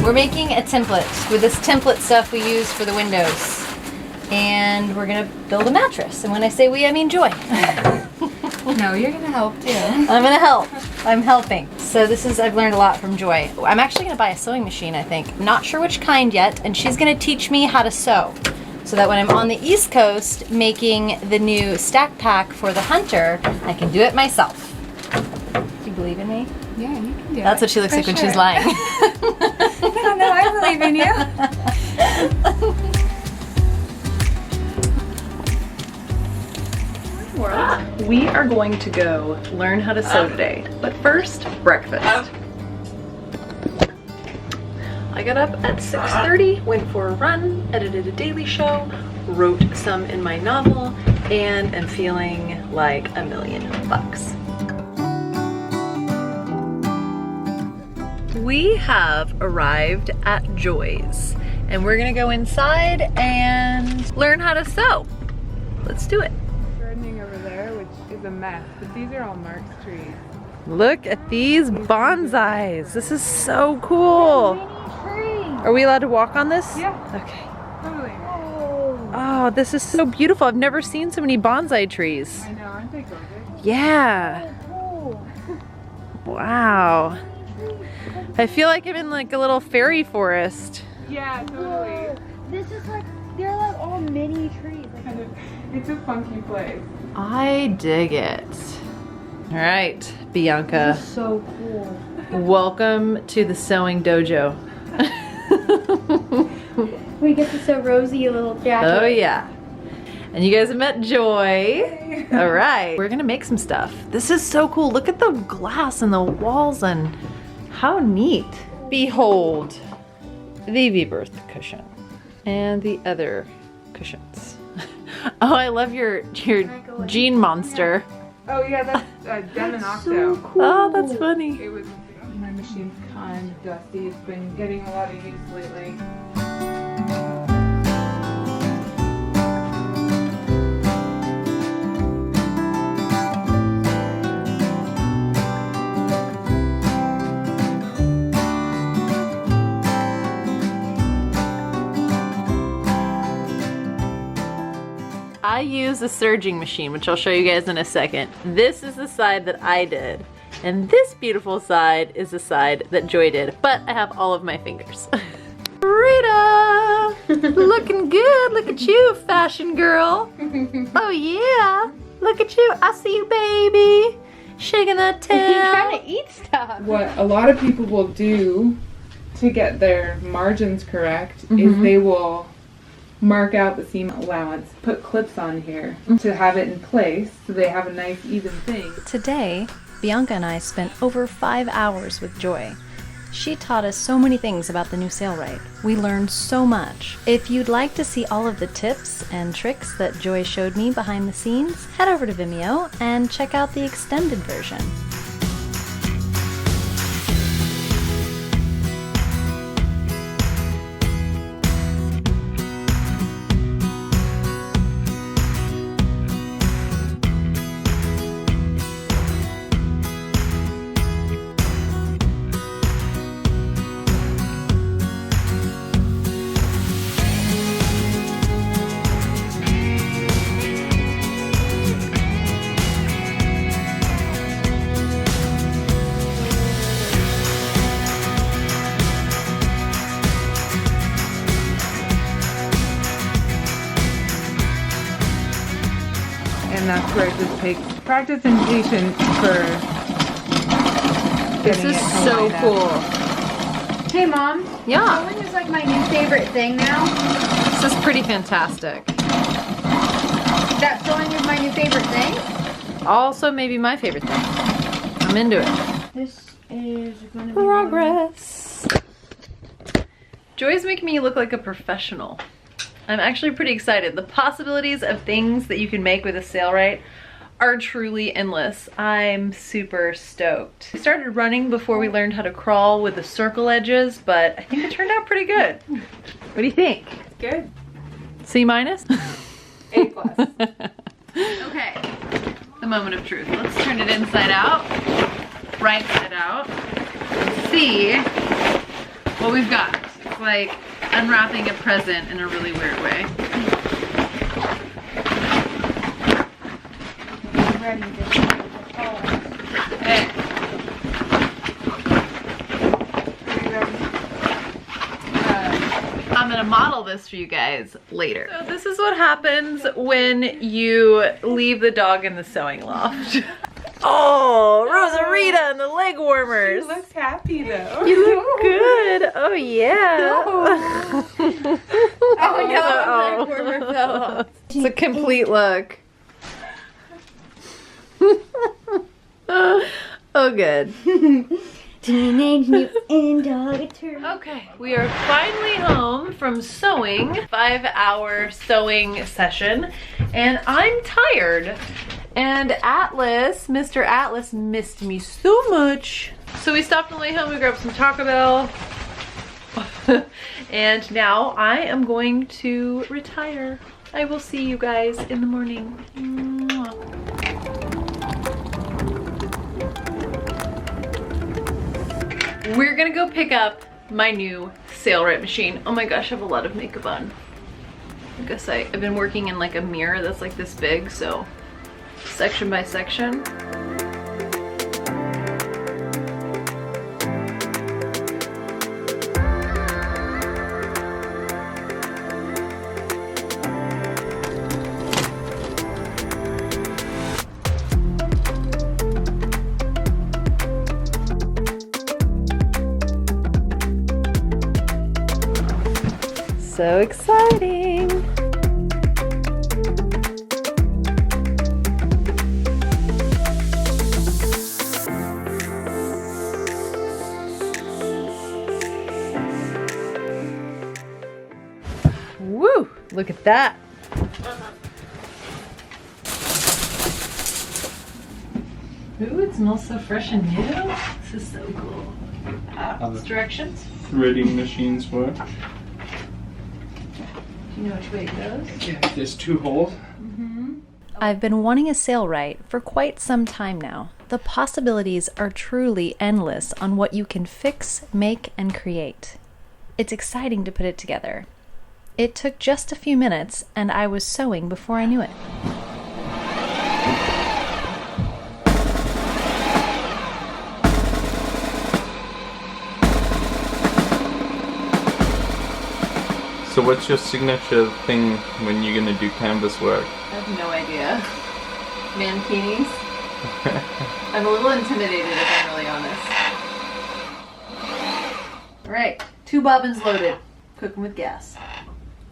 We're making a template with this template stuff we use for the windows. And we're gonna build a mattress. And when I say we, I mean Joy. No, you're gonna help too. I'm gonna help. I'm helping. So this is, I've learned a lot from Joy. I'm actually gonna buy a sewing machine, I think. Not sure which kind yet, and she's gonna teach me how to sew. So that when I'm on the East Coast making the new stack pack for the Hunter, I can do it myself. Do you believe in me? Yeah, you can do it. That's what she looks like when she's lying. No, I believe in you. We are going to go learn how to sew today, but first, breakfast. I got up at 6:30, went for a run, edited a daily show, wrote some in my novel, and am feeling like $1,000,000. We have arrived at Joy's, and we're gonna go inside and learn how to sew. Let's do it. Gardening over there, which is a mess, but these are all Mark's trees. Look at these bonsais. This is so cool. Are we allowed to walk on this? Yeah. Okay. Totally. Oh, this is so beautiful. I've never seen so many bonsai trees. I know, aren't they gorgeous? Yeah. Wow. I feel like I'm in like a little fairy forest. Yeah, totally. This is like, they're like all mini trees. Kind of, it's a funky place. I dig it. All right, Bianca. So cool. Welcome to the sewing dojo. We get to sew Rosie a little jacket. Oh yeah. And you guys have met Joy. All right. We're gonna make some stuff. This is so cool. Look at the glass and the walls and how neat. Behold the V-birth cushion and the other cushions. Oh, I love your jean monster. Oh yeah, that's Dem and Octo. So cool. Oh, that's funny. It was, my machine's kind of dusty. It's been getting a lot of use lately. I use a serging machine, which I'll show you guys in a second. This is the side that I did. And this beautiful side is the side that Joy did. But I have all of my fingers. Rita! Looking good. Look at you, fashion girl. Oh yeah. Look at you. I see you, baby. Shaking that tail. You're trying to eat stuff. What a lot of people will do to get their margins correct is they will mark out the seam allowance, put clips on here to have it in place so they have a nice even thing. Today, Bianca and I spent over 5 hours with Joy. She taught us so many things about the new SailRite. We learned so much. If you'd like to see all of the tips and tricks that Joy showed me behind the scenes, head over to Vimeo and check out the extended version. And that's where it just takes practice and patience for This getting is it to so line up. cool. Hey Mom. Yeah. Sewing is like my new favorite thing now. This is pretty fantastic. That sewing is my new favorite thing. Also maybe my favorite thing. I'm into it. This is gonna be Progress. Joy's making me look like a professional. I'm actually pretty excited. The possibilities of things that you can make with a SailRite are truly endless. I'm super stoked. We started running before we learned how to crawl with the circle edges, but I think it turned out pretty good. What do you think? Good. C minus? A plus. Okay, the moment of truth. Let's turn it inside out, right side out, and see what we've got. It's like unwrapping a present in a really weird way. Ready to Okay. I'm gonna model this for you guys later. So this is what happens when you leave the dog in the sewing loft. Oh, Rosarita and the leg warmers. She looks happy though. You look good. Oh yeah. Oh no, leg warmer fell off. It's a complete look. Oh good. Teenage Mutant Dog Turtle. Okay, we are finally home from sewing, 5-hour sewing session, and I'm tired. And Atlas, Mr. Atlas missed me so much. So we stopped on the way home, we grabbed some Taco Bell, and now I am going to retire. I will see you guys in the morning. Mwah. We're gonna go pick up my new SailRite machine. Oh my gosh, I have a lot of makeup on. I guess I've been working in like a mirror that's like this big, so section by section. So exciting! Woo! Look at that! Ooh, it smells so fresh and new. This is so cool. Directions? Threading machines work. Do you know which way it goes? Yeah, there's 2 holes. I've been wanting a SailRite for quite some time now. The possibilities are truly endless on what you can fix, make, and create. It's exciting to put it together. It took just a few minutes, and I was sewing before I knew it. So what's your signature thing when you're gonna do canvas work? I have no idea. Mankinis? I'm a little intimidated if I'm really honest. Alright, 2 bobbins loaded. Cooking with gas.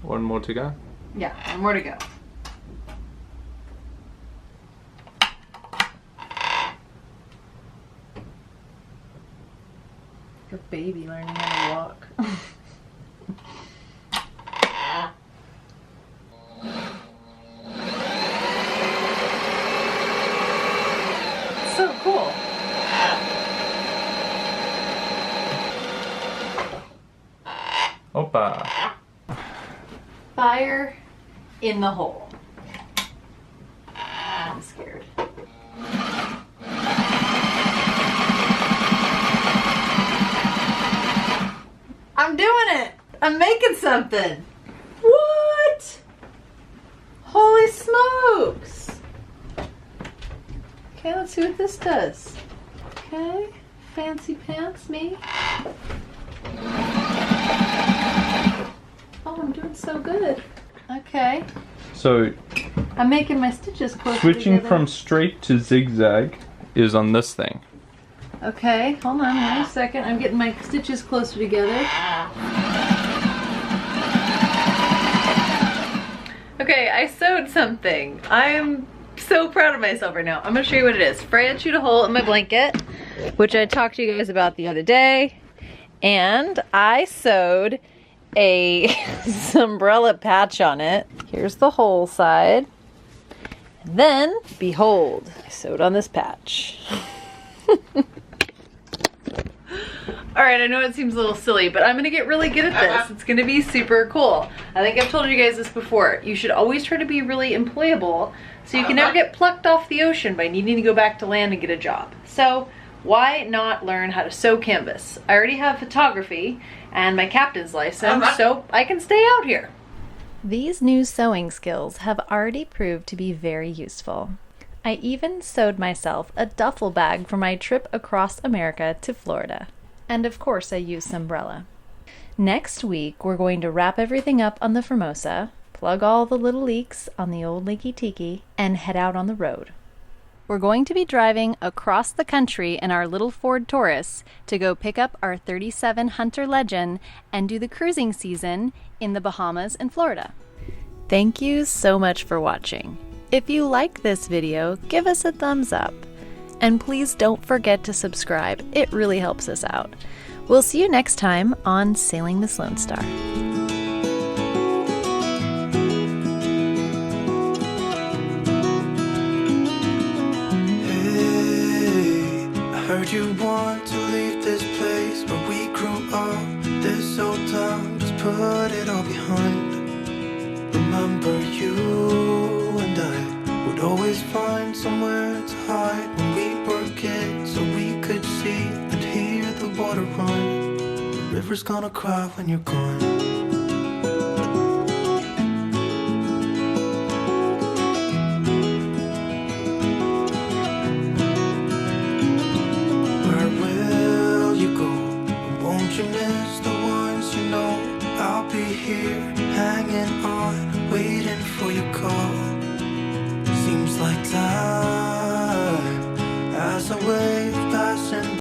1 more to go. Yeah, 1 more to go. Like a baby learning how to walk. So cool. Opa! Fire in the hole. I'm scared. I'm doing it! I'm making something! What? Holy smokes! Okay, let's see what this does. Okay, fancy pants me. Oh, I'm doing so good. Okay. So I'm making my stitches closer switching together. from straight to zigzag is on this thing. Okay, hold on, wait a second. I'm getting my stitches closer together. Okay, I sewed something. I'm so proud of myself right now. I'm gonna show you what it is. Freya chewed a hole in my blanket, which I talked to you guys about the other day. And I sewed a umbrella patch on it. Here's the whole side. And then, behold, I sewed on this patch. Alright, I know it seems a little silly, but I'm gonna get really good at this. It's gonna be super cool. I think I've told you guys this before. You should always try to be really employable so you can never get plucked off the ocean by needing to go back to land and get a job. So why not learn how to sew canvas? I already have photography and my captain's license, so I can stay out here. These new sewing skills have already proved to be very useful. I even sewed myself a duffel bag for my trip across America to Florida. And of course I used umbrella. Next week, we're going to wrap everything up on the Formosa, plug all the little leaks on the old leaky tiki, and head out on the road. We're going to be driving across the country in our little Ford Taurus to go pick up our 37 Hunter Legend and do the cruising season in the Bahamas and Florida. Thank you so much for watching. If you like this video, give us a thumbs up. And please don't forget to subscribe. It really helps us out. We'll see you next time on Sailing Miss Lone Star. Heard you want to leave this place where we grew up. This old town, just put it all behind. Remember you and I would always find somewhere to hide when we were kids, so we could see and hear the water run. The river's gonna cry when you're gone. Won't you miss the ones you know? I'll be here